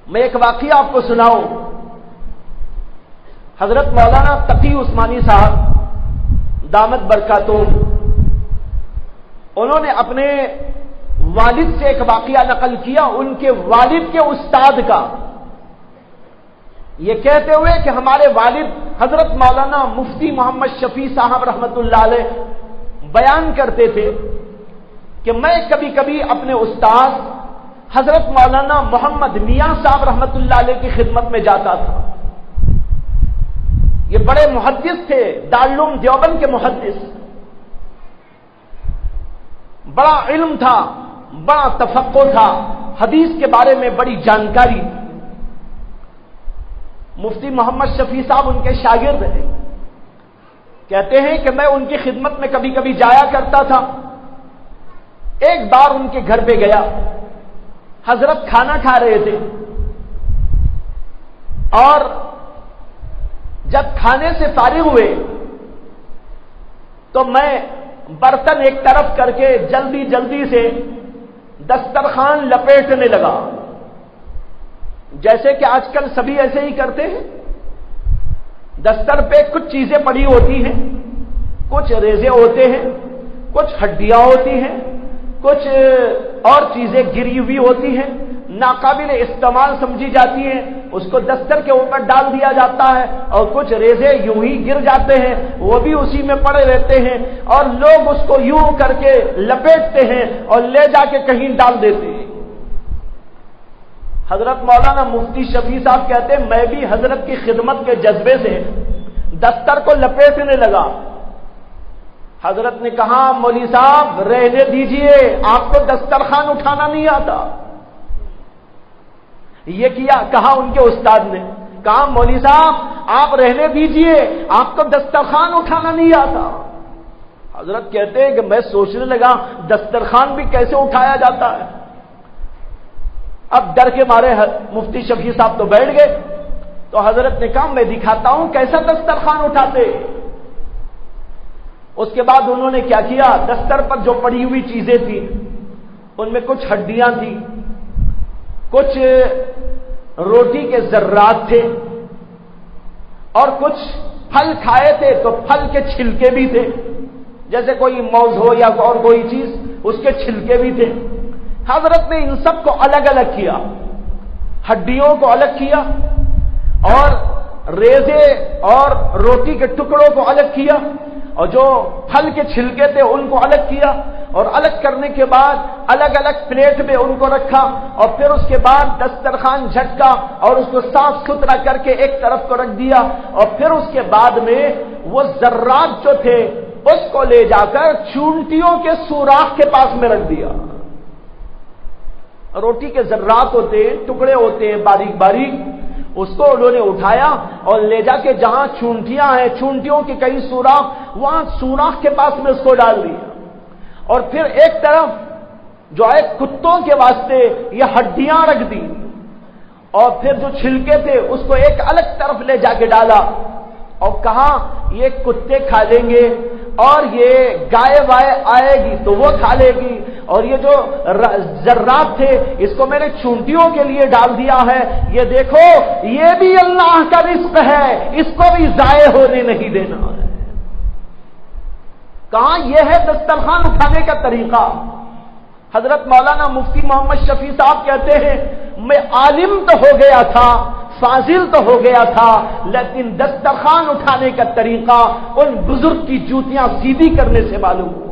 میں ایک واقعہ آپ کو سناؤں. حضرت مولانا تقی عثمانی صاحب دامت برکاتہم، انہوں نے اپنے والد سے ایک واقعہ نقل کیا، ان کے والد کے استاد کا، یہ کہتے ہوئے کہ ہمارے والد حضرت مولانا مفتی محمد شفیع صاحب رحمت اللہ علیہ بیان کرتے تھے کہ میں کبھی کبھی اپنے استاد حضرت مولانا محمد میاں صاحب رحمت اللہ علیہ کی خدمت میں جاتا تھا. یہ بڑے محدث تھے، دارالعلوم دیوبند کے محدث، بڑا علم تھا، بڑا تفقہ تھا، حدیث کے بارے میں بڑی جانکاری تھی. مفتی محمد شفیع صاحب ان کے شاگرد ہیں. کہتے ہیں کہ میں ان کی خدمت میں کبھی کبھی جایا کرتا تھا. ایک بار ان کے گھر پہ گیا، حضرت کھانا کھا رہے تھے، اور جب کھانے سے فارغ ہوئے تو میں برتن ایک طرف کر کے جلدی جلدی سے دسترخوان لپیٹنے لگا، جیسے کہ آج کل سبھی ایسے ہی کرتے ہیں. دستر پہ کچھ چیزیں پڑی ہوتی ہیں، کچھ ریزے ہوتے ہیں، کچھ ہڈیاں ہوتی ہیں، کچھ اور چیزیں گری ہوئی ہوتی ہیں، ناقابل استعمال سمجھی جاتی ہیں، اس کو دستر کے اوپر ڈال دیا جاتا ہے، اور کچھ ریزے یوں ہی گر جاتے ہیں، وہ بھی اسی میں پڑے رہتے ہیں، اور لوگ اس کو یوں کر کے لپیٹتے ہیں اور لے جا کے کہیں ڈال دیتے ہیں. حضرت مولانا مفتی شفیع صاحب کہتے ہیں میں بھی حضرت کی خدمت کے جذبے سے دستر کو لپیٹنے لگا. حضرت نے کہا مولوی صاحب رہنے دیجئے، آپ کو دسترخوان اٹھانا نہیں آتا. یہ کیا کہا ان کے استاد نے، کہا مولوی صاحب آپ رہنے دیجئے، آپ کو دسترخوان اٹھانا نہیں آتا. حضرت کہتے ہیں کہ میں سوچنے لگا دسترخوان بھی کیسے اٹھایا جاتا ہے. اب ڈر کے مارے مفتی شفیع صاحب تو بیٹھ گئے، تو حضرت نے کہا میں دکھاتا ہوں کیسا دسترخوان اٹھاتے. اس کے بعد انہوں نے کیا کیا، دستر پر جو پڑی ہوئی چیزیں تھیں ان میں کچھ ہڈیاں تھیں، کچھ روٹی کے ذرات تھے، اور کچھ پھل کھائے تھے تو پھل کے چھلکے بھی تھے، جیسے کوئی موز ہو یا اور کوئی چیز اس کے چھلکے بھی تھے. حضرت نے ان سب کو الگ الگ کیا، ہڈیوں کو الگ کیا اور ریزے اور روٹی کے ٹکڑوں کو الگ کیا، اور جو پھل کے چھلکے تھے ان کو الگ کیا، اور الگ کرنے کے بعد الگ الگ پلیٹ میں ان کو رکھا، اور پھر اس کے بعد دسترخوان جھٹکا اور اس کو صاف ستھرا کر کے ایک طرف کو رکھ دیا، اور پھر اس کے بعد میں وہ ذرات جو تھے اس کو لے جا کر چونٹیوں کے سوراخ کے پاس میں رکھ دیا. روٹی کے ذرات ہوتے ہیں، ٹکڑے ہوتے ہیں باریک باریک، اس کو انہوں نے اٹھایا اور لے جا کے جہاں چونٹیاں ہیں، چونٹیوں کے کئی سوراخ، وہاں سوراخ کے پاس میں اس کو ڈال دیا. اور پھر ایک طرف جو ہے کتوں کے واسطے یہ ہڈیاں رکھ دی، اور پھر جو چھلکے تھے اس کو ایک الگ طرف لے جا کے ڈالا، اور کہا یہ کتے کھا لیں گے، اور یہ گائے وائے آئے گی تو وہ کھا لے گی، اور یہ جو ذرات تھے اس کو میں نے چونٹیوں کے لیے ڈال دیا ہے، یہ دیکھو یہ بھی اللہ کا رزق ہے، اس کو بھی ضائع ہونے نہیں دینا ہے. کہاں یہ ہے دسترخوان اٹھانے کا طریقہ. حضرت مولانا مفتی محمد شفیع صاحب کہتے ہیں میں عالم تو ہو گیا تھا، فاضل تو ہو گیا تھا، لیکن دسترخوان اٹھانے کا طریقہ ان بزرگ کی جوتیاں سیدھی کرنے سے معلوم ہوا.